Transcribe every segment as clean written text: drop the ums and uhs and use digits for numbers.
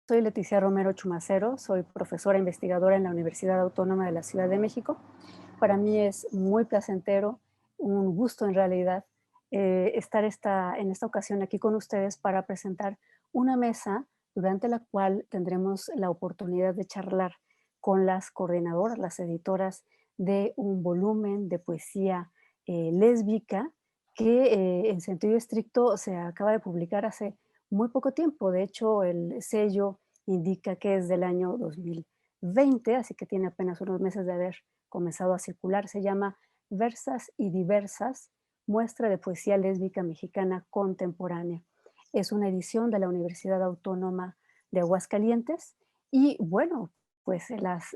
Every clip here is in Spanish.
Soy Leticia Romero Chumacero, soy profesora investigadora en la Universidad Autónoma de la Ciudad de México. Para mí es muy placentero, un gusto en realidad, estar en esta ocasión aquí con ustedes para presentar una mesa durante la cual tendremos la oportunidad de charlar con las coordinadoras, las editoras de un volumen de poesía lésbica que en sentido estricto se acaba de publicar hace muy poco tiempo. De hecho, el sello indica que es del año 2020, así que tiene apenas unos meses de haber comenzado a circular. Se llama Versas y Diversas, muestra de poesía lésbica mexicana contemporánea. Es una edición de la Universidad Autónoma de Aguascalientes y bueno, pues las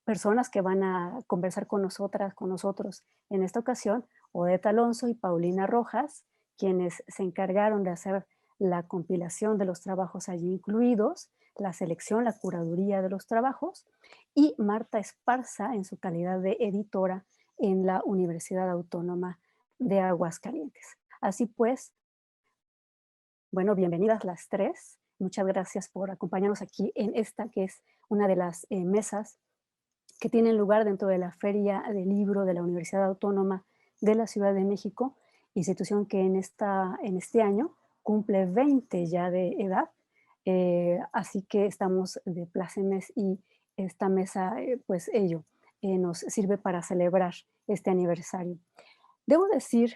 personas que van a conversar con nosotras, con nosotros en esta ocasión, Odette Alonso y Paulina Rojas, quienes se encargaron de hacer la compilación de los trabajos allí incluidos, la selección, la curaduría de los trabajos, y Marta Esparza en su calidad de editora en la Universidad Autónoma de Aguascalientes. Así pues, bueno, bienvenidas las tres. Muchas gracias por acompañarnos aquí en esta que es una de las mesas que tienen lugar dentro de la Feria del Libro de la Universidad Autónoma de la Ciudad de México, institución que en este año cumple 20 ya de edad. Así que estamos de plácemes y esta mesa, pues ello, nos sirve para celebrar este aniversario. Debo decir,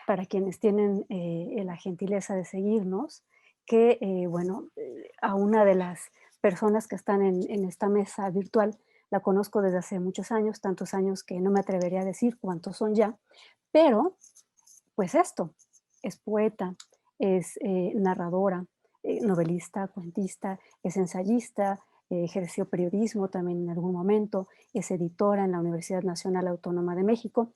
para quienes tienen la gentileza de seguirnos, que, bueno, a una de las personas que están en esta mesa virtual la conozco desde hace muchos años, tantos años que no me atrevería a decir cuántos son ya, pero pues esto, es poeta, es narradora, novelista, cuentista, es ensayista, ejerció periodismo también en algún momento, es editora en la Universidad Nacional Autónoma de México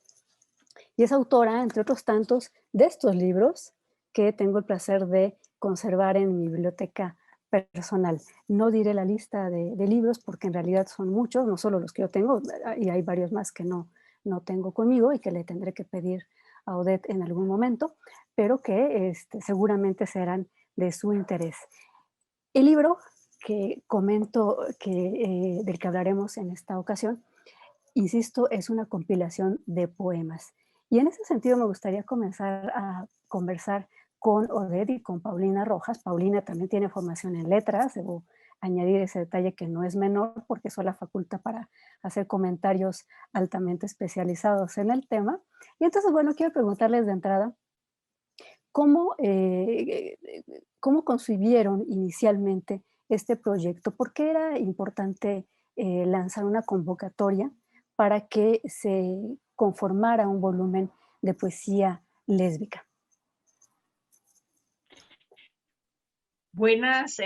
y es autora, entre otros tantos, de estos libros que tengo el placer de conservar en mi biblioteca personal. No diré la lista de libros porque en realidad son muchos, no solo los que yo tengo, y hay varios más que no tengo conmigo y que le tendré que pedir a Odette en algún momento, pero que seguramente serán de su interés. El libro que comento, del que hablaremos en esta ocasión, insisto, es una compilación de poemas. Y en ese sentido me gustaría comenzar a conversar con Odette y con Paulina Rojas. Paulina también tiene formación en letras, debo añadir ese detalle que no es menor porque eso la faculta para hacer comentarios altamente especializados en el tema. Y entonces, bueno, quiero preguntarles de entrada, ¿cómo, cómo concibieron inicialmente este proyecto? ¿Por qué era importante lanzar una convocatoria para que se conformara un volumen de poesía lésbica? Buenas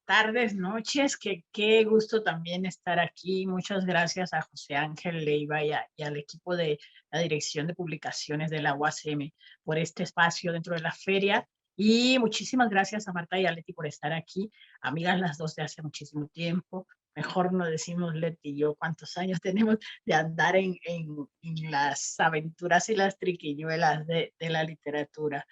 tardes, noches, que qué gusto también estar aquí. Muchas gracias a José Ángel Leiva y al equipo de la Dirección de Publicaciones de la UACM por este espacio dentro de la feria. Y muchísimas gracias a Marta y a Leti por estar aquí, amigas las dos de hace muchísimo tiempo. Mejor no decimos Leti y yo cuántos años tenemos de andar en las aventuras y las triquiñuelas de la literatura.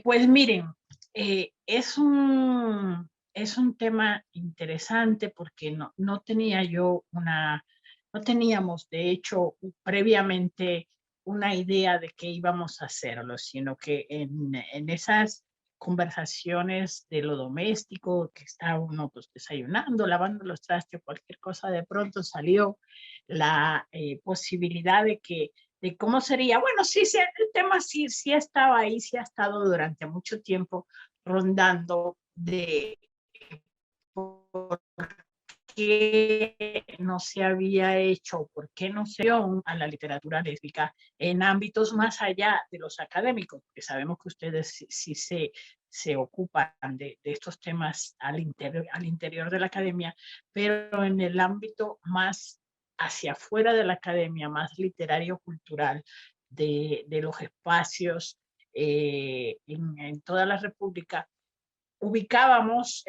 Pues miren, es un tema interesante porque no tenía yo no teníamos de hecho previamente una idea de qué íbamos a hacerlo, sino que en esas conversaciones de lo doméstico, que está uno pues desayunando, lavando los trastes, cualquier cosa, de pronto salió la posibilidad de cómo sería. Bueno, sí, sí, el tema sí, sí estaba ahí, sí ha estado durante mucho tiempo rondando de por qué no se había hecho, por qué no se dio a la literatura lésbica en ámbitos más allá de los académicos, porque sabemos que ustedes sí se ocupan de estos temas al interior de la academia, pero en el ámbito más hacia afuera de la academia, más literario-cultural, de los espacios en toda la República, ubicábamos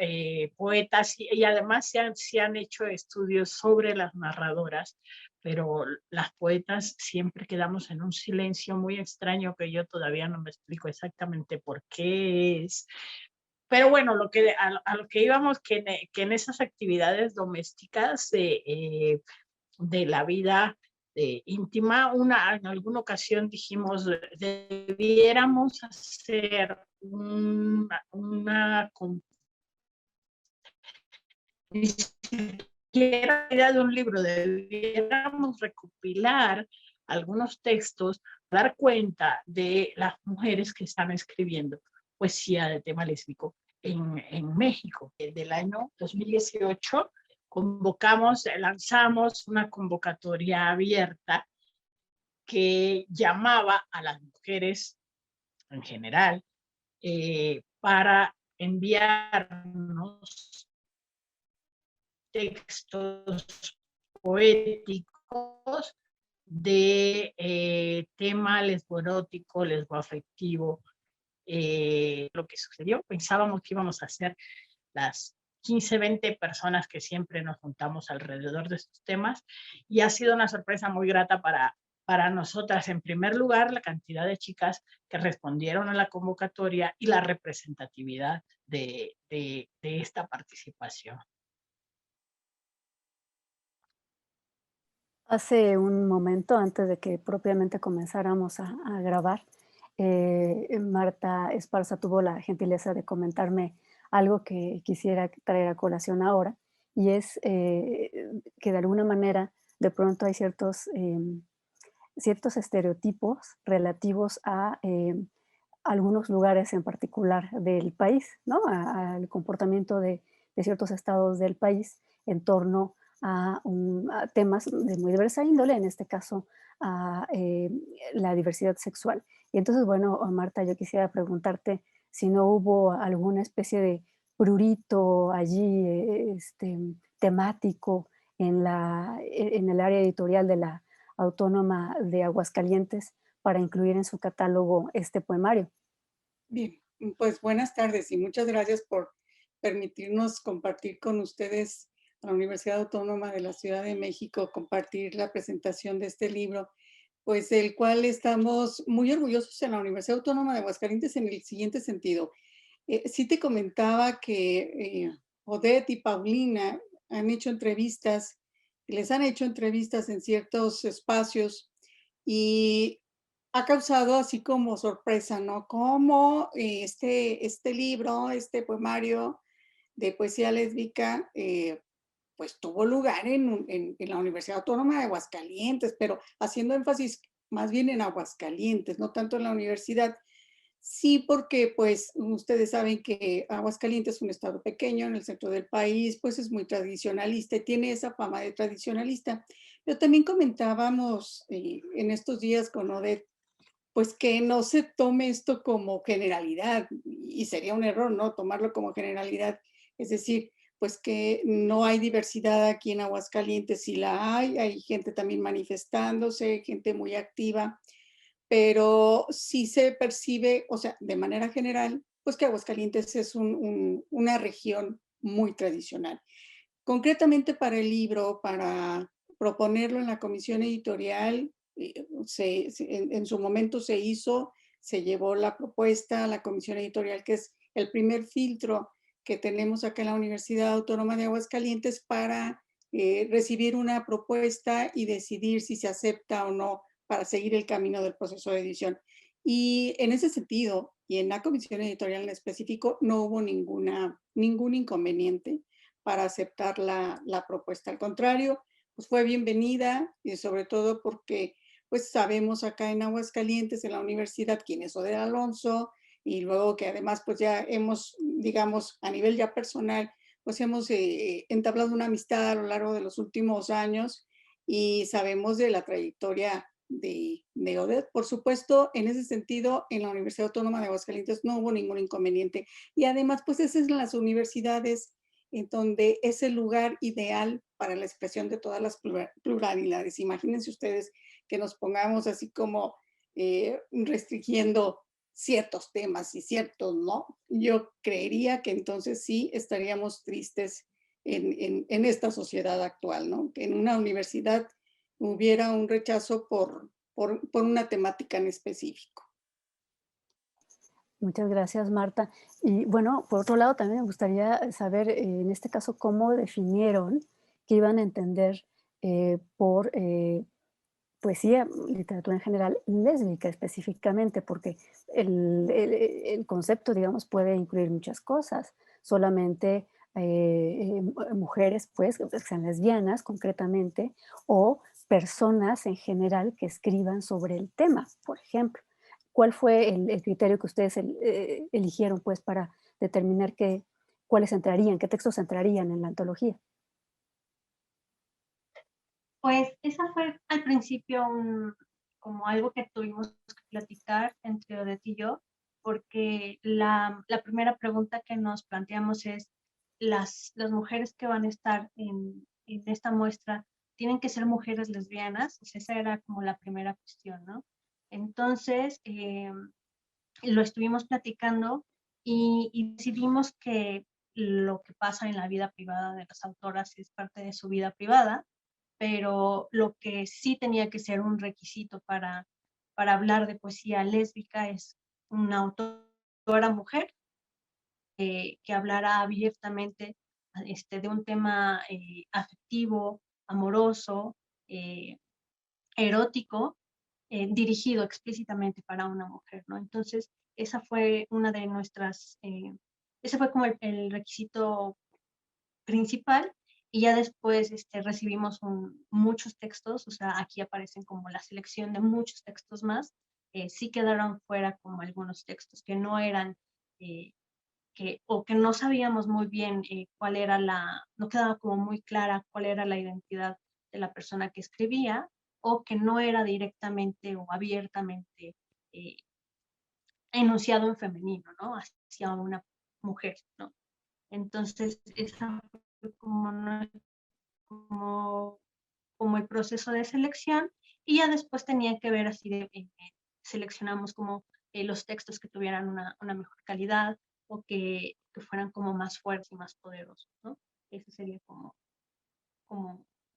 poetas y además se han hecho estudios sobre las narradoras, pero las poetas siempre quedamos en un silencio muy extraño que yo todavía no me explico exactamente por qué es, pero bueno, a lo que íbamos, que en esas actividades domésticas de la vida íntima, en alguna ocasión dijimos, debiéramos hacer ni siquiera idea de un libro, debiéramos recopilar algunos textos, dar cuenta de las mujeres que están escribiendo poesía de tema lésbico en México. Desde el año 2018 lanzamos una convocatoria abierta que llamaba a las mujeres en general para enviarnos textos poéticos de tema lesboerótico, lesboafectivo. Lo que sucedió, pensábamos que íbamos a hacer las 15, 20 personas que siempre nos juntamos alrededor de estos temas, y ha sido una sorpresa muy grata para nosotras. En primer lugar, la cantidad de chicas que respondieron a la convocatoria y la representatividad de esta participación. Hace un momento, antes de que propiamente comenzáramos a grabar, Marta Esparza tuvo la gentileza de comentarme algo que quisiera traer a colación ahora, y es que de alguna manera de pronto hay ciertos estereotipos relativos a algunos lugares en particular del país, ¿no? Al comportamiento de ciertos estados del país en torno a temas de muy diversa índole, en este caso a la diversidad sexual. Y entonces, bueno, Marta, yo quisiera preguntarte si no hubo alguna especie de prurito allí temático en el área editorial de la Autónoma de Aguascalientes para incluir en su catálogo este poemario. Bien, pues buenas tardes y muchas gracias por permitirnos compartir con ustedes a la Universidad Autónoma de la Ciudad de México, compartir la presentación de este libro, pues del cual estamos muy orgullosos en la Universidad Autónoma de Aguascalientes en el siguiente sentido. Sí te comentaba que Odette y Paulina han hecho entrevistas, les han hecho entrevistas en ciertos espacios y ha causado así como sorpresa, ¿no? Cómo este libro, este poemario de poesía lésbica, pues tuvo lugar en la Universidad Autónoma de Aguascalientes, pero haciendo énfasis más bien en Aguascalientes, no tanto en la universidad. Sí, porque pues ustedes saben que Aguascalientes es un estado pequeño en el centro del país, pues es muy tradicionalista y tiene esa fama de tradicionalista. Pero también comentábamos en estos días con Odette, pues que no se tome esto como generalidad, y sería un error, ¿no? Tomarlo como generalidad. Es decir, pues que no hay diversidad aquí en Aguascalientes, sí la hay gente también manifestándose, gente muy activa, pero sí se percibe, o sea, de manera general, pues que Aguascalientes es una región muy tradicional. Concretamente para el libro, para proponerlo en la comisión editorial, en su momento se hizo, se llevó la propuesta a la comisión editorial, que es el primer filtro que tenemos acá en la Universidad Autónoma de Aguascalientes para recibir una propuesta y decidir si se acepta o no para seguir el camino del proceso de edición. Y en ese sentido, y en la comisión editorial en específico, no hubo ningún inconveniente para aceptar la propuesta. Al contrario, pues fue bienvenida, y sobre todo porque pues sabemos acá en Aguascalientes, en la universidad, quién es Odette Alonso, y luego que además pues ya hemos, digamos, a nivel ya personal, pues hemos entablado una amistad a lo largo de los últimos años y sabemos de la trayectoria de Odette. Por supuesto, en ese sentido, en la Universidad Autónoma de Aguascalientes no hubo ningún inconveniente. Y además, pues esas son las universidades en donde es el lugar ideal para la expresión de todas las pluralidades. Imagínense ustedes que nos pongamos así como restringiendo ciertos temas y ciertos no. Yo creería que entonces sí estaríamos tristes en esta sociedad actual, ¿no? Que en una universidad hubiera un rechazo por una temática en específico. Muchas gracias, Marta. Y bueno, por otro lado, también me gustaría saber, en este caso, cómo definieron que iban a entender por poesía, literatura en general, lésbica específicamente, porque el concepto, digamos, puede incluir muchas cosas. Solamente mujeres, pues, que sean lesbianas concretamente, o personas en general que escriban sobre el tema, por ejemplo. ¿Cuál fue el criterio que ustedes eligieron, pues, para determinar cuáles entrarían, qué textos entrarían en la antología? Pues esa fue al principio como algo que tuvimos que platicar entre Odette y yo, porque la primera pregunta que nos planteamos es, las mujeres que van a estar en esta muestra, ¿tienen que ser mujeres lesbianas? O sea, esa era como la primera cuestión, ¿no? Entonces, lo estuvimos platicando y decidimos que lo que pasa en la vida privada de las autoras es parte de su vida privada, pero lo que sí tenía que ser un requisito para hablar de poesía lésbica es una autora mujer que hablara abiertamente de un tema afectivo, amoroso, eh, erótico, dirigido explícitamente para una mujer, ¿no? Entonces, esa fue una de nuestras, ese fue como el requisito principal y ya después recibimos muchos textos, o sea, aquí aparecen como la selección de muchos textos más, sí quedaron fuera como algunos textos que no eran, o que no sabíamos muy bien cuál era no quedaba como muy clara cuál era la identidad de la persona que escribía, o que no era directamente o abiertamente eh, enunciado en femenino, ¿no? Hacia una mujer, ¿no? Entonces, esa fue como, como el proceso de selección y ya después tenía que ver así seleccionamos como los textos que tuvieran una mejor calidad o que fueran como más fuertes y más poderosos, ¿no? Esos serían como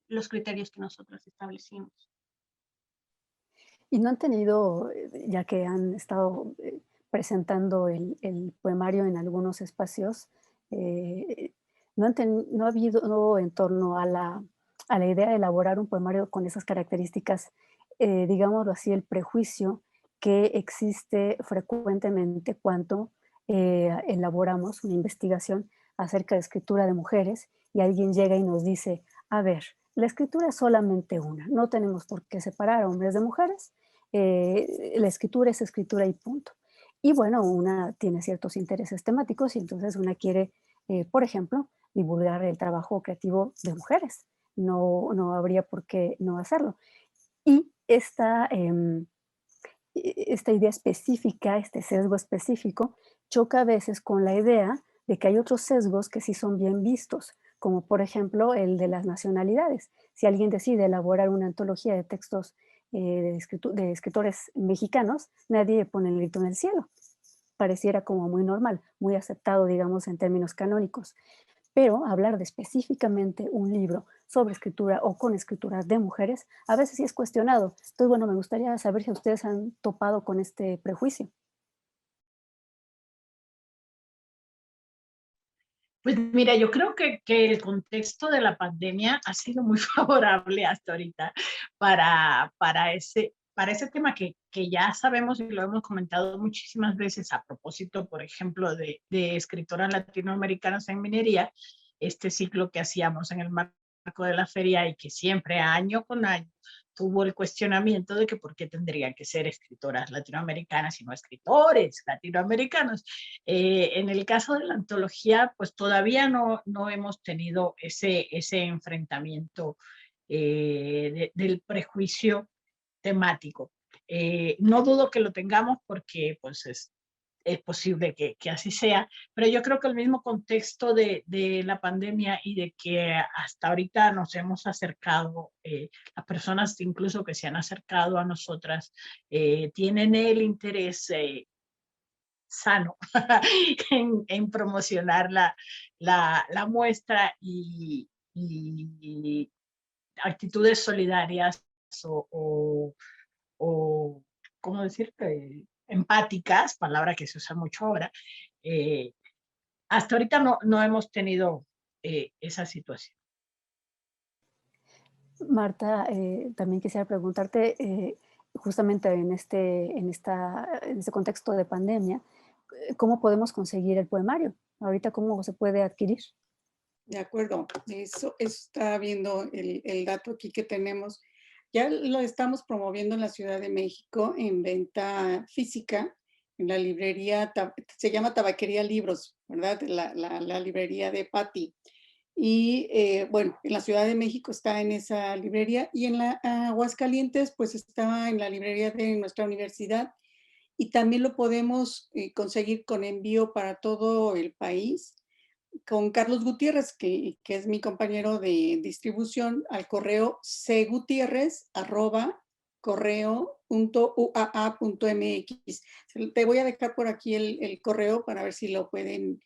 los criterios que nosotros establecimos. ¿Y no han tenido, ya que han estado presentando el poemario en algunos espacios, eh, no ha habido en torno a la idea de elaborar un poemario con esas características, digámoslo así, el prejuicio que existe frecuentemente cuando elaboramos una investigación acerca de escritura de mujeres y alguien llega y nos dice, a ver, la escritura es solamente una, no tenemos por qué separar a hombres de mujeres, la escritura es escritura y punto. Y bueno, una tiene ciertos intereses temáticos y entonces una quiere, por ejemplo, divulgar el trabajo creativo de mujeres. No habría por qué no hacerlo. Y esta idea específica, este sesgo específico, choca a veces con la idea de que hay otros sesgos que sí son bien vistos, como por ejemplo el de las nacionalidades. Si alguien decide elaborar una antología de textos de escritores mexicanos, nadie pone el grito en el cielo. Pareciera como muy normal, muy aceptado, digamos, en términos canónicos. Pero hablar de específicamente un libro sobre escritura o con escrituras de mujeres, a veces sí es cuestionado. Entonces, bueno, me gustaría saber si ustedes han topado con este prejuicio. Pues mira, yo creo que el contexto de la pandemia ha sido muy favorable hasta ahorita para ese tema que ya sabemos y lo hemos comentado muchísimas veces a propósito, por ejemplo, de escritoras latinoamericanas en minería, este ciclo que hacíamos en el marco de la feria y que siempre año con año tuvo el cuestionamiento de que por qué tendrían que ser escritoras latinoamericanas y no escritores latinoamericanos. En el caso de la antología, pues todavía no hemos tenido ese enfrentamiento del prejuicio temático. No dudo que lo tengamos porque pues es posible que así sea, pero yo creo que el mismo contexto de la pandemia y de que hasta ahorita nos hemos acercado, las personas incluso que se han acercado a nosotras, tienen el interés sano en promocionar la muestra y actitudes solidarias o ¿cómo decir? empáticas, palabra que se usa mucho ahora. Hasta ahorita no hemos tenido esa situación. Marta, también quisiera preguntarte, justamente en este contexto de pandemia, ¿cómo podemos conseguir el poemario? Ahorita, ¿cómo se puede adquirir? De acuerdo, eso está viendo el dato aquí que tenemos. Ya lo estamos promoviendo en la Ciudad de México en venta física, en la librería, se llama Tabaquería Libros, ¿verdad? La librería de Patti. Y bueno, en la Ciudad de México está en esa librería y en la Aguascalientes pues está en la librería de nuestra universidad y también lo podemos conseguir con envío para todo el país con Carlos Gutiérrez, que es mi compañero de distribución, al correo cgutierrez@correo.uaa.mx. Te voy a dejar por aquí el correo para ver si lo pueden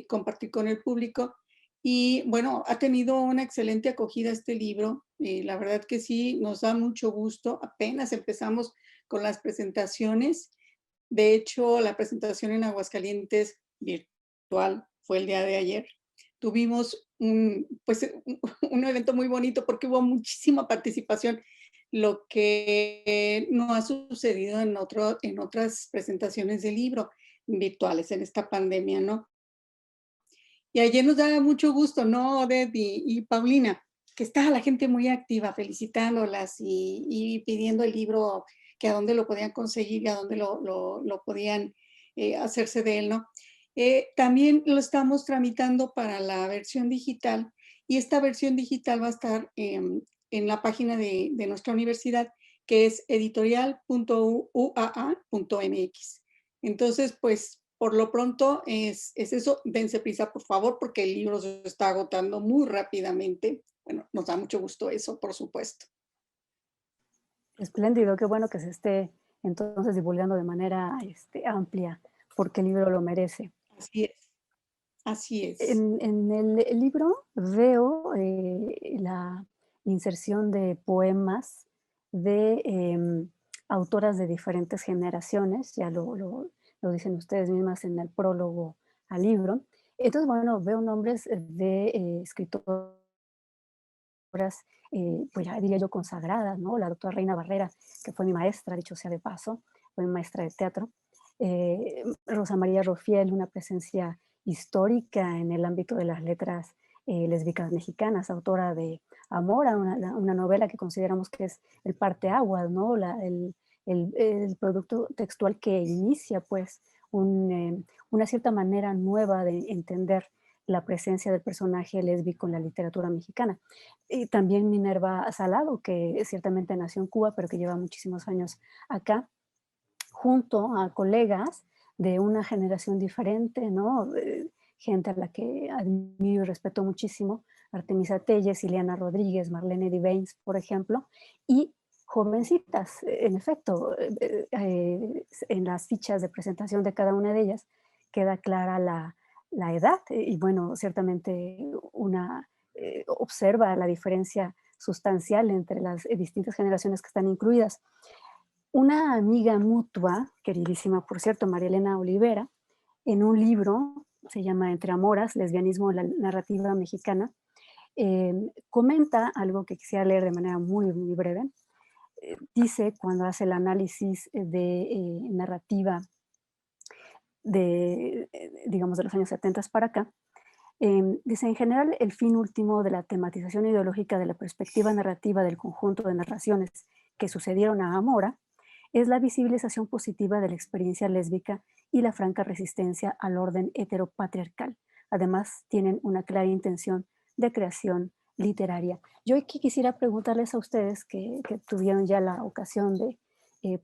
compartir con el público. Y bueno, ha tenido una excelente acogida este libro. La verdad que sí, nos da mucho gusto. Apenas empezamos con las presentaciones. De hecho, la presentación en Aguascalientes virtual fue el día de ayer. Tuvimos pues, un evento muy bonito porque hubo muchísima participación, lo que no ha sucedido en otras presentaciones de libro virtuales en esta pandemia, ¿no? Y ayer nos daba mucho gusto, ¿no, Odette y Paulina? Que estaba la gente muy activa, felicitándolas y pidiendo el libro, que a dónde lo podían conseguir y a dónde lo podían hacerse de él, ¿no? También lo estamos tramitando para la versión digital y esta versión digital va a estar en la página de nuestra universidad, que es editorial.uaa.mx. Entonces, pues, por lo pronto es eso. Dense prisa, por favor, porque el libro se está agotando muy rápidamente. Bueno, nos da mucho gusto eso, por supuesto. Espléndido, qué bueno que se esté entonces divulgando de manera amplia, porque el libro lo merece. Así es, así es. En el libro veo la inserción de poemas de autoras de diferentes generaciones, ya lo dicen ustedes mismas en el prólogo al libro. Entonces, bueno, veo nombres de escritoras, pues ya diría yo consagradas, ¿no? La doctora Reina Barrera, que fue mi maestra, dicho sea de paso, fue mi maestra de teatro. Rosa María Rofiel, una presencia histórica en el ámbito de las letras lésbicas mexicanas, autora de Amora, una novela que consideramos que es el parteaguas, ¿no? El producto textual que inicia, pues, una cierta manera nueva de entender la presencia del personaje lésbico en la literatura mexicana. Y también Minerva Salado, que ciertamente nació en Cuba, pero que lleva muchísimos años acá, junto a colegas de una generación diferente, ¿no? Gente a la que admiro y respeto muchísimo, Artemisa Telles, Ileana Rodríguez, Marlene Divains, por ejemplo, y jovencitas, en efecto, en las fichas de presentación de cada una de ellas queda clara la edad y bueno, ciertamente observa la diferencia sustancial entre las distintas generaciones que están incluidas. Una amiga mutua, queridísima por cierto, María Elena Olivera, en un libro, se llama Entre Amoras, lesbianismo en la narrativa mexicana, comenta algo que quisiera leer de manera muy, muy breve. Dice, cuando hace el análisis de narrativa digamos, de los años 70 para acá, dice, en general, el fin último de la tematización ideológica de la perspectiva narrativa del conjunto de narraciones que sucedieron a Amora es la visibilización positiva de la experiencia lésbica y la franca resistencia al orden heteropatriarcal. Además, tienen una clara intención de creación literaria. Yo aquí quisiera preguntarles a ustedes que tuvieron ya la ocasión de,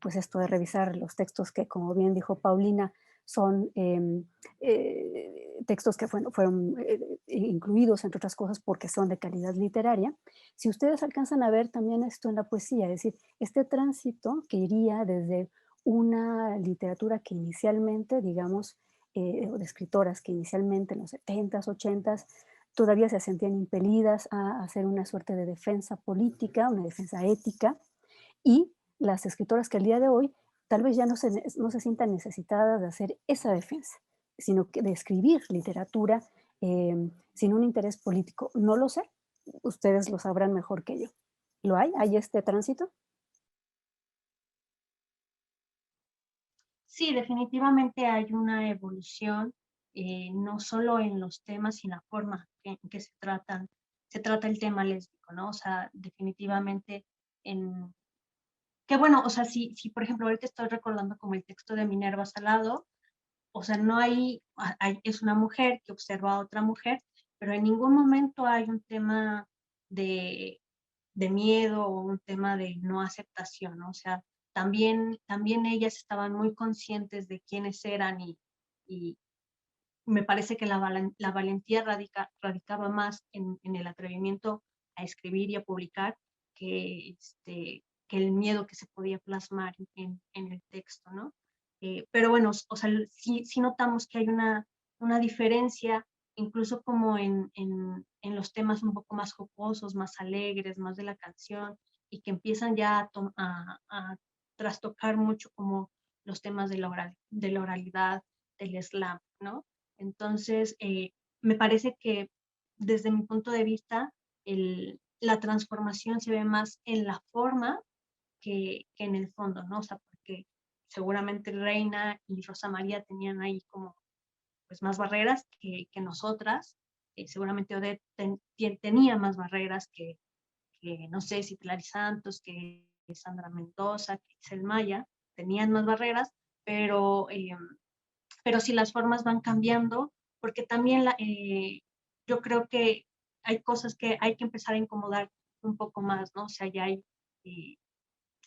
pues esto de revisar los textos que, como bien dijo Paulina, son textos que fueron incluidos, entre otras cosas, porque son de calidad literaria. Si ustedes alcanzan a ver también esto en la poesía, es decir, este tránsito que iría desde una literatura que inicialmente, digamos, o de escritoras que inicialmente en los 70s, 80s, todavía se sentían impelidas a hacer una suerte de defensa política, una defensa ética, y las escritoras que al día de hoy tal vez ya no se sientan necesitadas de hacer esa defensa, sino que de escribir literatura sin un interés político. No lo sé, ustedes lo sabrán mejor que yo. ¿Lo hay? ¿Hay este tránsito? Sí, definitivamente hay una evolución, no solo en los temas y la forma en que se trata el tema lésbico, ¿no? O sea, definitivamente en, que bueno, o sea, si por ejemplo ahorita estoy recordando como el texto de Minerva Salado, o sea, no es una mujer que observa a otra mujer, pero en ningún momento hay un tema de, de miedo o un tema de no aceptación, ¿no? O sea, también ellas estaban muy conscientes de quiénes eran y me parece que la valentía radicaba más en el atrevimiento a escribir y a publicar que el miedo que se podía plasmar en el texto, ¿no? Pero bueno, o sea, sí notamos que hay una diferencia, incluso como en los temas un poco más jocosos, más alegres, más de la canción, y que empiezan ya a trastocar mucho como los temas de la oralidad, del slam, ¿no? Entonces, me parece que desde mi punto de vista, la transformación se ve más en la forma que en el fondo, ¿no? O sea, porque seguramente Reina y Rosa María tenían ahí como pues más barreras que nosotras. Seguramente Odette tenía más barreras que no sé, Citlali Santos, que Sandra Mendoza, que Isel Maya, tenían más barreras, pero, eh, pero si las formas van cambiando, porque también yo creo que hay cosas que hay que empezar a incomodar un poco más, ¿no? O sea, ya hay, eh,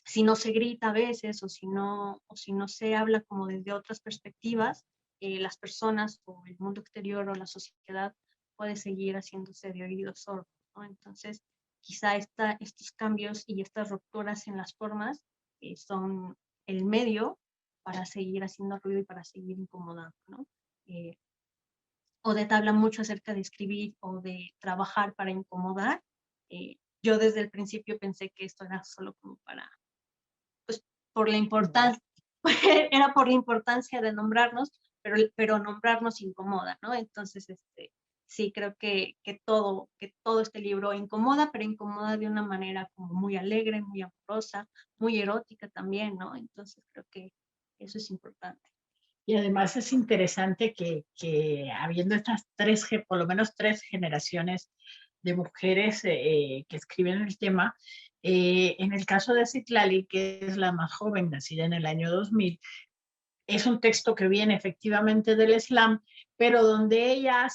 si no se grita a veces o si no se habla como desde otras perspectivas, las personas o el mundo exterior o la sociedad puede seguir haciéndose de oídos sordos, ¿no? Entonces, quizá estos cambios y estas rupturas en las formas son el medio para seguir haciendo ruido y para seguir incomodando, ¿no? Eh, Odette habla mucho acerca de escribir o de trabajar para incomodar. Yo desde el principio pensé que esto era solo como para pues por la importancia, era por la importancia de nombrarnos, pero nombrarnos incomoda, ¿no? Entonces, sí, creo que todo este libro incomoda, pero incomoda de una manera como muy alegre, muy amorosa, muy erótica también, ¿no? Entonces, creo que eso es importante. Y además es interesante que habiendo estas por lo menos tres generaciones de mujeres que escriben el tema, en el caso de Citlali, que es la más joven, nacida en el año 2000, es un texto que viene efectivamente del slam, pero donde ella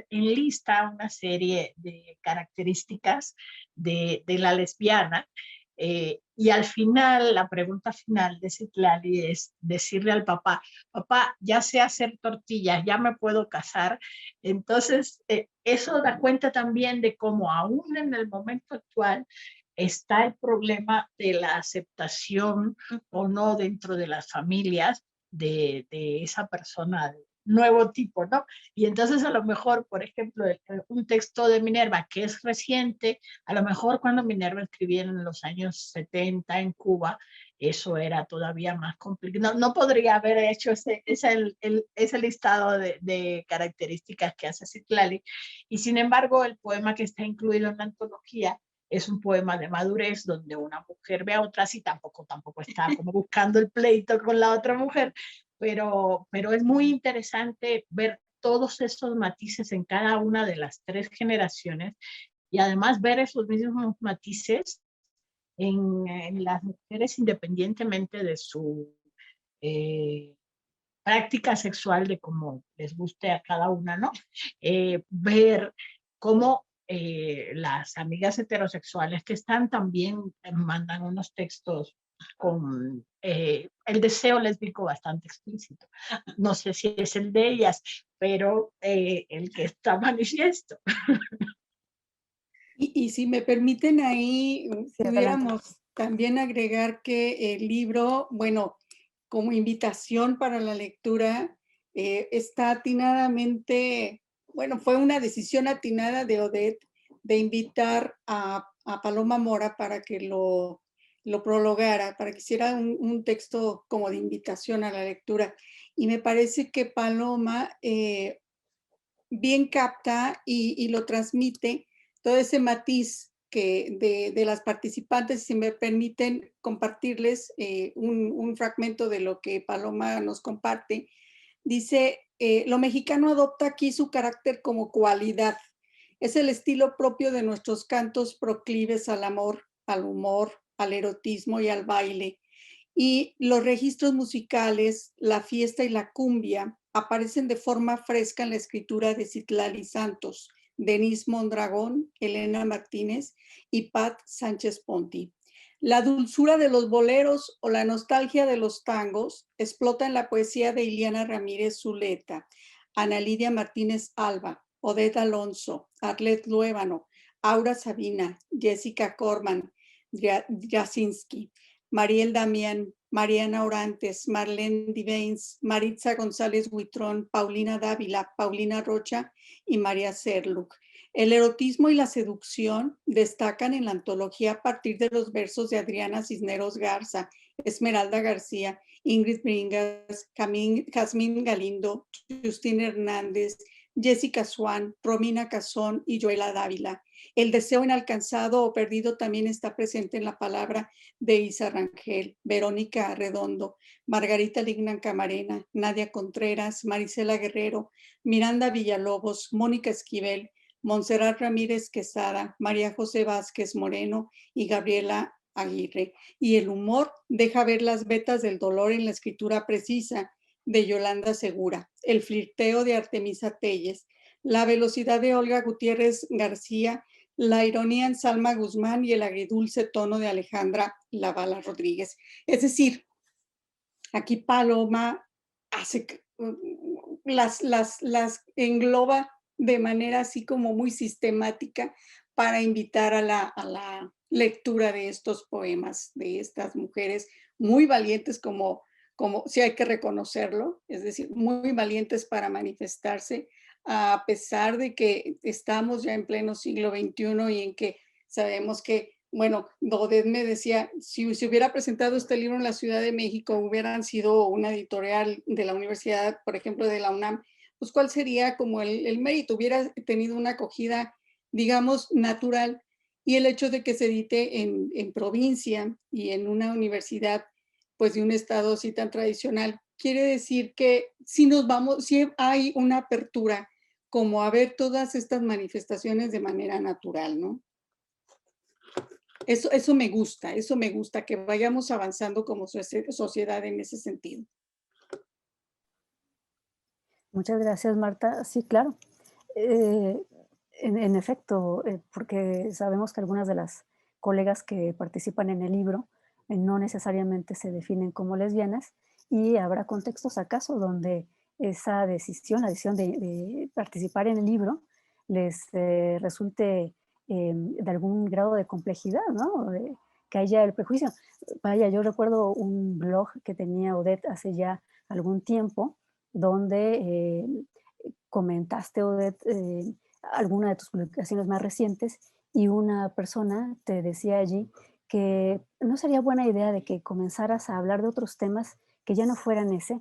enlista una serie de características de la lesbiana, y al final, la pregunta final de Citlali es decirle al papá, papá, ya sé hacer tortillas, ya me puedo casar. Entonces, eso da cuenta también de cómo aún en el momento actual está el problema de la aceptación o no dentro de las familias de esa persona de nuevo tipo, ¿no? Y entonces a lo mejor, por ejemplo, un texto de Minerva que es reciente, a lo mejor cuando Minerva escribía en los años 70 en Cuba, eso era todavía más complicado. No podría haber hecho ese listado de características que hace Citlali. Y sin embargo, el poema que está incluido en la antología es un poema de madurez donde una mujer ve a otra y tampoco está como buscando el pleito con la otra mujer, pero es muy interesante ver todos esos matices en cada una de las tres generaciones y además ver esos mismos matices en las mujeres independientemente de su práctica sexual, de cómo les guste a cada una, ¿no? Ver cómo las amigas heterosexuales que están también mandan unos textos con el deseo lésbico bastante explícito. No sé si es el de ellas, pero el que está manifiesto. Y si me permiten ahí, Sí, pudiéramos también agregar que el libro, bueno, como invitación para la lectura, está atinadamente, bueno, fue una decisión atinada de Odette de invitar a Paloma Mora para que lo lo prologara, para que hiciera un texto como de invitación a la lectura. Y me parece que Paloma bien capta y lo transmite todo ese matiz que de las participantes. Si me permiten compartirles un fragmento de lo que Paloma nos comparte. Dice, lo mexicano adopta aquí su carácter como cualidad. Es el estilo propio de nuestros cantos proclives al amor, al humor, al erotismo y al baile. Y los registros musicales, la fiesta y la cumbia aparecen de forma fresca en la escritura de Citlali Santos, Denise Mondragón, Elena Martínez y Pat Sánchez Ponti. La dulzura de los boleros o la nostalgia de los tangos explota en la poesía de Iliana Ramírez Zuleta, Ana Lidia Martínez Alba, Odette Alonso, Arlette Luébano, Aura Sabina, Jessica Corman, Jasinski, Mariel Damián, Mariana Orantes, Marlene Divains, Maritza González Huitrón, Paulina Dávila, Paulina Rocha y María Serluc. El erotismo y la seducción destacan en la antología a partir de los versos de Adriana Cisneros Garza, Esmeralda García, Ingrid Bringas, Jazmín Galindo, Justina Hernández, Jessica Swan, Romina Cazón y Joela Dávila. El deseo inalcanzado o perdido también está presente en la palabra de Isa Rangel, Verónica Arredondo, Margarita Lignan Camarena, Nadia Contreras, Marisela Guerrero, Miranda Villalobos, Mónica Esquivel, Montserrat Ramírez Quesada, María José Vázquez Moreno y Gabriela Aguirre. Y el humor deja ver las vetas del dolor en la escritura precisa de Yolanda Segura, el flirteo de Artemisa Telles, la velocidad de Olga Gutiérrez García, la ironía en Salma Guzmán y el agridulce tono de Alejandra Lavala Rodríguez. Es decir, aquí Paloma hace las engloba de manera así como muy sistemática para invitar a la lectura de estos poemas de estas mujeres muy valientes, como sí hay que reconocerlo, es decir, muy valientes para manifestarse, a pesar de que estamos ya en pleno siglo XXI y en que sabemos que, bueno, Dodet me decía, si se hubiera presentado este libro en la Ciudad de México, hubieran sido una editorial de la universidad, por ejemplo, de la UNAM, pues ¿cuál sería como el mérito? Hubiera tenido una acogida, digamos, natural, y el hecho de que se edite en provincia y en una universidad, pues de un estado así tan tradicional, quiere decir que si hay una apertura como a ver todas estas manifestaciones de manera natural, ¿no? Eso me gusta, que vayamos avanzando como sociedad en ese sentido. Muchas gracias, Marta. Sí, claro. Eh, en efecto, porque sabemos que algunas de las colegas que participan en el libro no necesariamente se definen como lesbianas, y habrá contextos acaso donde esa decisión, la decisión de participar en el libro, les resulte de algún grado de complejidad, ¿no? Que haya el prejuicio. Vaya, yo recuerdo un blog que tenía Odette hace ya algún tiempo, donde comentaste, Odette, alguna de tus publicaciones más recientes, y una persona te decía allí que no sería buena idea de que comenzaras a hablar de otros temas que ya no fueran ese,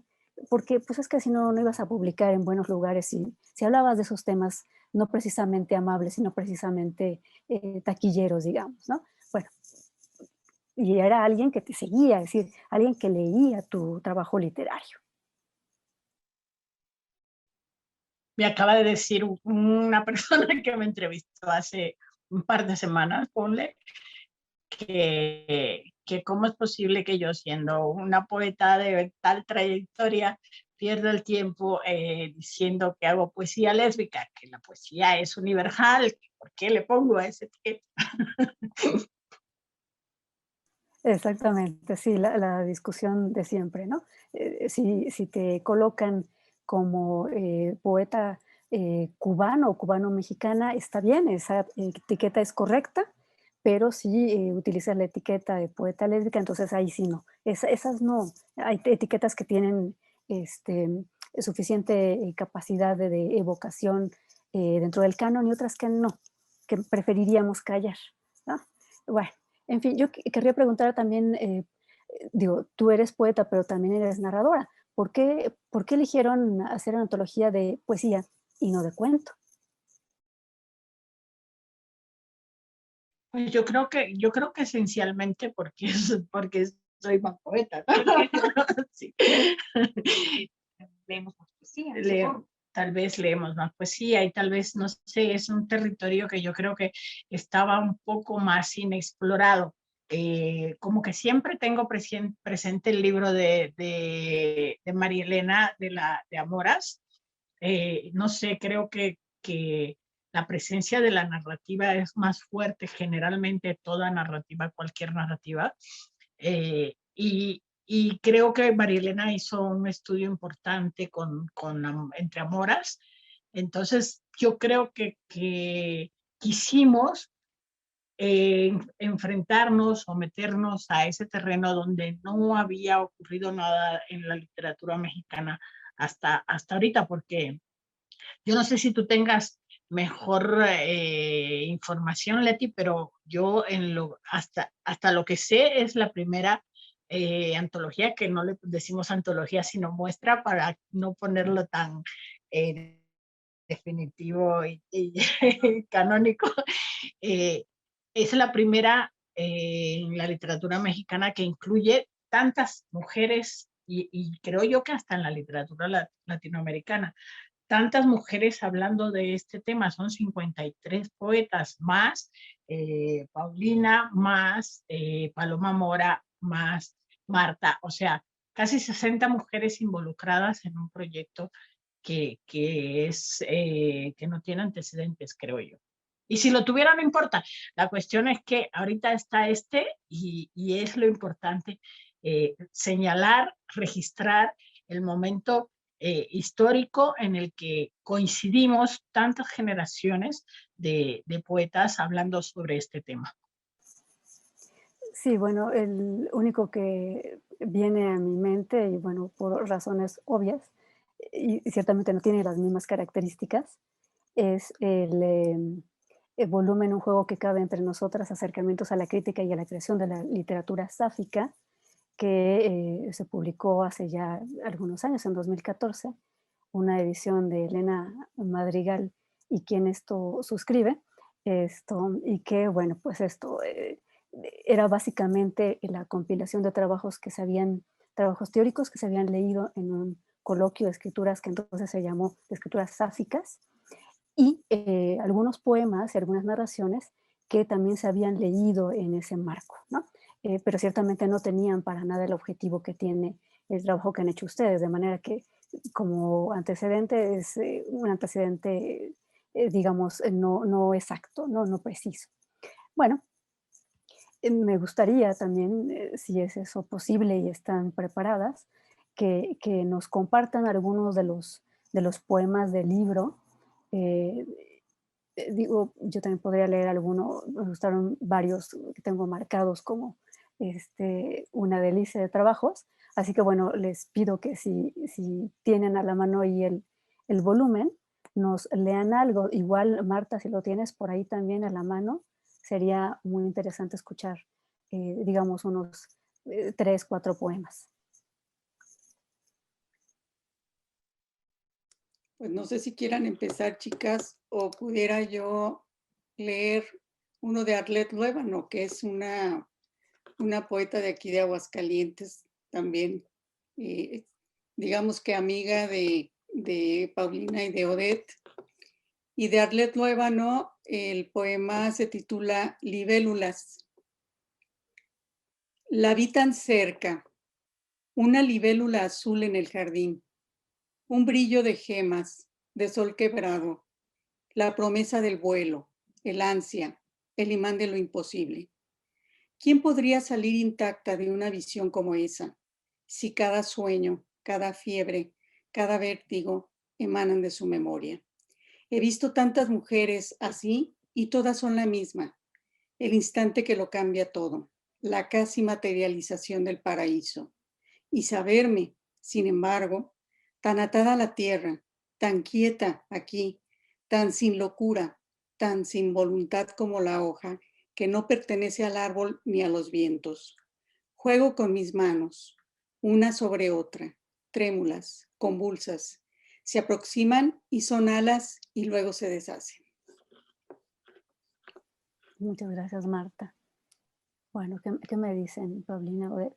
porque pues es que si no, no ibas a publicar en buenos lugares si hablabas de esos temas no precisamente amables, sino precisamente taquilleros, digamos, ¿no? Bueno, y era alguien que te seguía, es decir, alguien que leía tu trabajo literario. Me acaba de decir una persona que me entrevistó hace un par de semanas, ponle, que cómo es posible que yo, siendo una poeta de tal trayectoria, pierda el tiempo diciendo que hago poesía lésbica, que la poesía es universal, ¿por qué le pongo ese etiqueta? Exactamente, sí, la discusión de siempre, ¿no? Si te colocan como poeta cubano o cubano-mexicana, está bien, esa etiqueta es correcta, pero si utilizas la etiqueta de poeta lésbica, entonces ahí sí no. Esas no. Hay etiquetas que tienen este, suficiente capacidad de evocación dentro del canon y otras que no, que preferiríamos callar, ¿no? Bueno. En fin, yo querría preguntar también, digo, tú eres poeta, pero también eres narradora. Por qué eligieron hacer una antología de poesía y no de cuento? Pues yo creo que esencialmente porque soy más poeta, ¿no? Sí. Leemos más poesía, Tal vez leemos más poesía y tal vez, no sé, es un territorio que yo creo que estaba un poco más inexplorado. Como que siempre tengo presente el libro de María Elena de Amoras. No sé, creo que la presencia de la narrativa es más fuerte generalmente, toda narrativa, cualquier narrativa. Y creo que María Elena hizo un estudio importante entre Amoras. Entonces, yo creo que quisimos enfrentarnos o meternos a ese terreno donde no había ocurrido nada en la literatura mexicana hasta ahorita, porque yo no sé si tú tengas mejor información, Leti, pero yo hasta lo que sé es la primera antología, que no le decimos antología, sino muestra para no ponerlo tan eh, definitivo y canónico. Eh, es la primera en la literatura mexicana que incluye tantas mujeres y creo yo que hasta en la literatura latinoamericana tantas mujeres hablando de este tema. Son 53 poetas más, Paulina, más Paloma Mora, más Marta, o sea, casi 60 mujeres involucradas en un proyecto que no tiene antecedentes, creo yo. Y si lo tuviera, no importa. La cuestión es que ahorita está y es lo importante, señalar, registrar el momento histórico en el que coincidimos tantas generaciones de poetas hablando sobre este tema. Sí, bueno, el único que viene a mi mente, y bueno, por razones obvias, y ciertamente no tiene las mismas características, es el volumen, un juego que cabe entre nosotras, acercamientos a la crítica y a la creación de la literatura sáfica, que se publicó hace ya algunos años, en 2014, una edición de Elena Madrigal y quien esto suscribe, y que, bueno, pues esto era básicamente la compilación de trabajos teóricos que se habían leído en un coloquio de escrituras que entonces se llamó de escrituras sáficas, y algunos poemas y algunas narraciones que también se habían leído en ese marco, ¿no? Pero ciertamente no tenían para nada el objetivo que tiene el trabajo que han hecho ustedes, de manera que como antecedente es un antecedente, digamos, no exacto, no preciso. Bueno, me gustaría también, si es eso posible y están preparadas, que nos compartan algunos de los poemas del libro. Eh, Digo, yo también podría leer alguno, me gustaron varios que tengo marcados como una delicia de trabajos. Así que bueno, les pido que si tienen a la mano ahí el volumen, nos lean algo. Igual, Marta, si lo tienes por ahí también a la mano, sería muy interesante escuchar, digamos, unos 3, 4 poemas. Pues no sé si quieran empezar, chicas, o pudiera yo leer uno de Arlette Luébano, que es una poeta de aquí de Aguascalientes también, digamos que amiga de Paulina y de Odette. Y de Arlette Luébano, el poema se titula Libélulas. La vi tan cerca, una libélula azul en el jardín, un brillo de gemas, de sol quebrado, la promesa del vuelo, el ansia, el imán de lo imposible. ¿Quién podría salir intacta de una visión como esa, si cada sueño, cada fiebre, cada vértigo emanan de su memoria? He visto tantas mujeres así y todas son la misma, el instante que lo cambia todo, la casi materialización del paraíso. Y saberme, sin embargo, tan atada a la tierra, tan quieta aquí, tan sin locura, tan sin voluntad como la hoja, que no pertenece al árbol ni a los vientos. Juego con mis manos, una sobre otra, trémulas, convulsas. Se aproximan y son alas y luego se deshacen. Muchas gracias, Marta. Bueno, ¿qué me dicen, Paulina, Odette?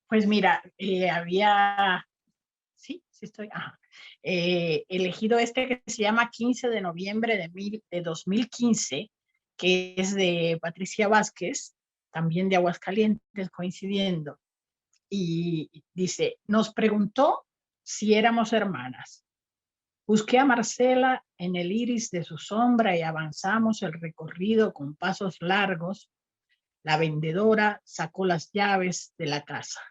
Pues mira, había, sí estoy, elegido este que se llama 15 de noviembre de 2015, que es de Patricia Vázquez, también de Aguascalientes, coincidiendo. Y dice, nos preguntó si éramos hermanas. Busqué a Marcela en el iris de su sombra y avanzamos el recorrido con pasos largos. La vendedora sacó las llaves de la casa.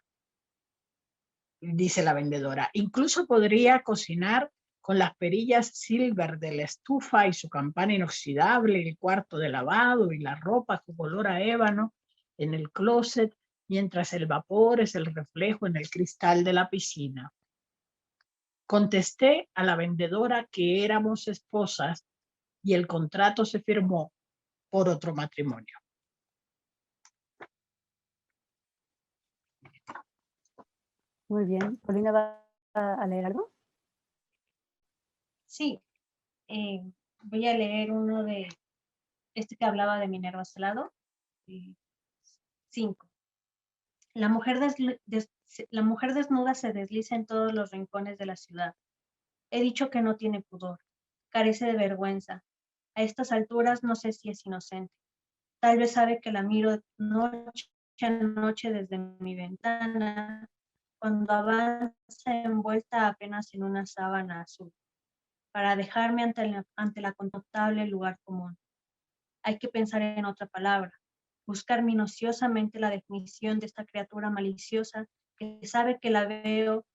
Dice la vendedora, incluso podría cocinar con las perillas silver de la estufa y su campana inoxidable, el cuarto de lavado y la ropa con olor a ébano en el closet, mientras el vapor es el reflejo en el cristal de la piscina. Contesté a la vendedora que éramos esposas y el contrato se firmó por otro matrimonio. Muy bien. Paulina, ¿va a leer algo? Sí, voy a leer uno de este que hablaba de Minerva Salado. 5. La mujer desnuda se desliza en todos los rincones de la ciudad. He dicho que no tiene pudor, carece de vergüenza. A estas alturas no sé si es inocente. Tal vez sabe que la miro noche a noche desde mi ventana, cuando avanza envuelta apenas en una sábana azul, para dejarme ante la contemptible lugar común. Hay que pensar en otra palabra, buscar minuciosamente la definición de esta criatura maliciosa que sabe que la veo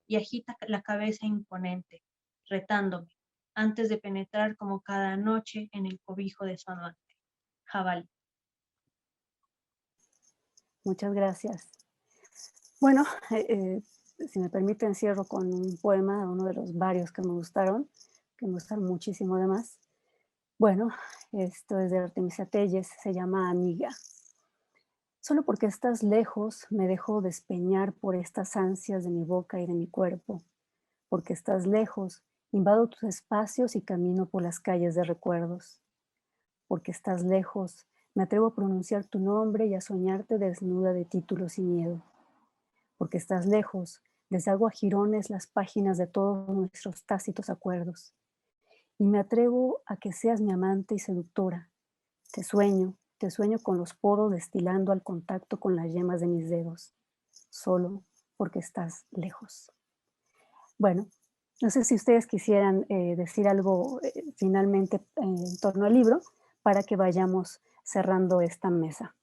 y agita la cabeza imponente, retándome, antes de penetrar como cada noche en el cobijo de su amante. Jabalí. Muchas gracias. Bueno, si me permiten, cierro con un poema, uno de los varios que me gustaron muchísimo además. Bueno, esto es de Artemisia Telles, se llama Amiga. Solo porque estás lejos me dejo despeñar por estas ansias de mi boca y de mi cuerpo. Porque estás lejos, invado tus espacios y camino por las calles de recuerdos. Porque estás lejos, me atrevo a pronunciar tu nombre y a soñarte desnuda de títulos y miedo. Porque estás lejos, deshago a jirones las páginas de todos nuestros tácitos acuerdos. Y me atrevo a que seas mi amante y seductora. Te sueño con los poros destilando al contacto con las yemas de mis dedos, solo porque estás lejos. Bueno, no sé si ustedes quisieran decir algo finalmente en torno al libro para que vayamos cerrando esta mesa.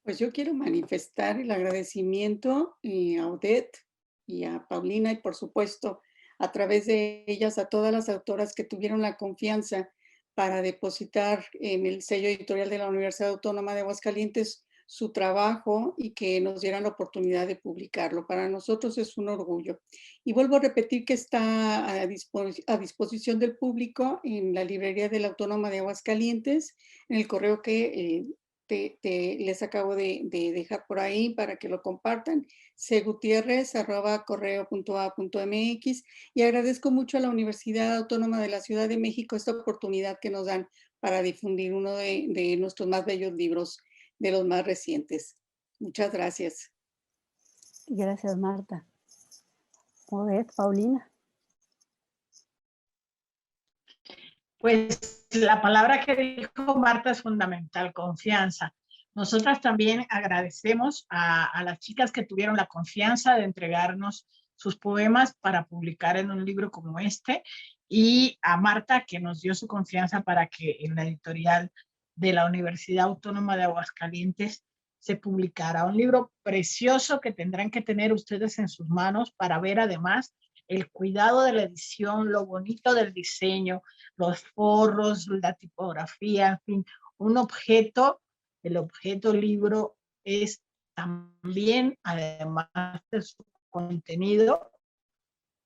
Pues yo quiero manifestar el agradecimiento a Odette y a Paulina y por supuesto a través de ellas a todas las autoras que tuvieron la confianza para depositar en el sello editorial de la Universidad Autónoma de Aguascalientes su trabajo y que nos dieran la oportunidad de publicarlo. Para nosotros es un orgullo. Y vuelvo a repetir que está a disposición del público en la librería de la Autónoma de Aguascalientes, en el correo que les acabo de dejar por ahí para que lo compartan, cgutierrez@correo.a.mx, y agradezco mucho a la Universidad Autónoma de la Ciudad de México esta oportunidad que nos dan para difundir uno de nuestros más bellos libros, de los más recientes. Muchas gracias. Gracias, Marta. Odette, Paulina. Pues la palabra que dijo Marta es fundamental, confianza. Nosotras también agradecemos a las chicas que tuvieron la confianza de entregarnos sus poemas para publicar en un libro como este, y a Marta que nos dio su confianza para que en la editorial de la Universidad Autónoma de Aguascalientes se publicara un libro precioso que tendrán que tener ustedes en sus manos para ver además el cuidado de la edición, lo bonito del diseño, los forros, la tipografía, en fin, un objeto. El objeto libro es también, además de su contenido,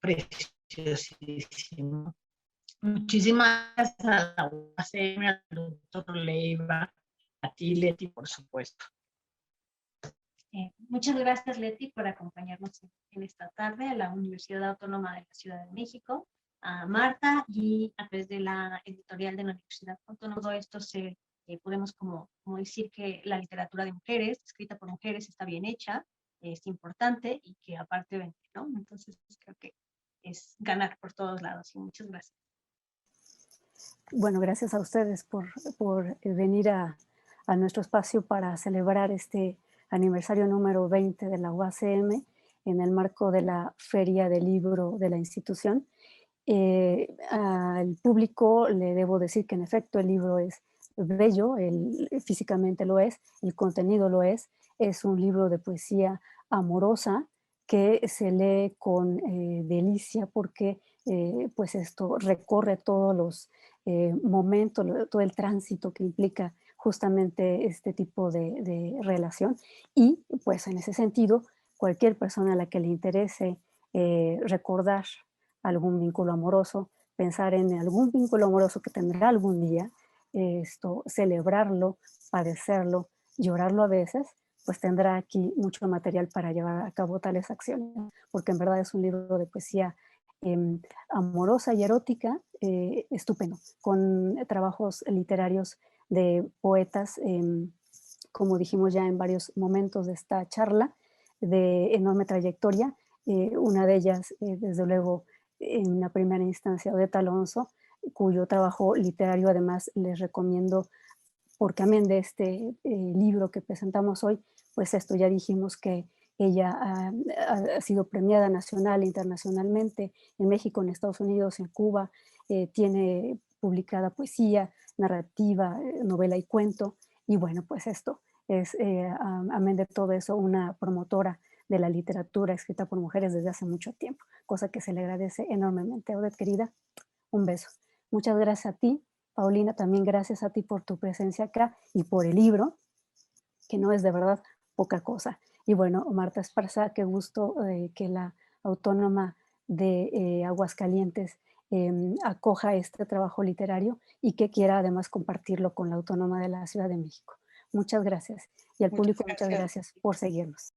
preciosísimo. Muchísimas gracias a la UACM, al doctor Leiva, a ti, Leti, por supuesto. Muchas gracias, Leti, por acompañarnos en esta tarde a la Universidad Autónoma de la Ciudad de México, a Marta, y a través de la editorial de la Universidad Autónoma. Todo esto podemos como decir que la literatura de mujeres, escrita por mujeres, está bien hecha, es importante y que aparte vende, ¿no? Entonces creo que es ganar por todos lados, y muchas gracias. Bueno, gracias a ustedes por venir a nuestro espacio para celebrar este aniversario número 20 de la UACM en el marco de la Feria del Libro de la institución. Al público le debo decir que en efecto el libro es bello, físicamente lo es, el contenido lo es un libro de poesía amorosa que se lee con delicia porque pues esto recorre todos los momentos, todo el tránsito que implica justamente este tipo de relación y pues en ese sentido cualquier persona a la que le interese recordar algún vínculo amoroso, pensar en algún vínculo amoroso que tendrá algún día, celebrarlo, padecerlo, llorarlo a veces, pues tendrá aquí mucho material para llevar a cabo tales acciones, porque en verdad es un libro de poesía amorosa y erótica, estupendo, con trabajos literarios de poetas, como dijimos ya en varios momentos de esta charla, de enorme trayectoria, una de ellas, desde luego, en la primera instancia, Odette Alonso, cuyo trabajo literario además les recomiendo, porque amén de este libro que presentamos hoy, pues esto ya dijimos que ella ha sido premiada nacional e internacionalmente en México, en Estados Unidos, en Cuba, tiene publicada poesía, narrativa, novela y cuento, y bueno, pues esto es, amén de todo eso, una promotora de la literatura escrita por mujeres desde hace mucho tiempo, cosa que se le agradece enormemente. Odette, querida, un beso. Muchas gracias a ti, Paulina, también gracias a ti por tu presencia acá y por el libro, que no es de verdad poca cosa. Y bueno, Marta Esparza, qué gusto que la Autónoma de Aguascalientes acoja este trabajo literario y que quiera además compartirlo con la Autónoma de la Ciudad de México. Muchas gracias. Y al público, muchas gracias por seguirnos.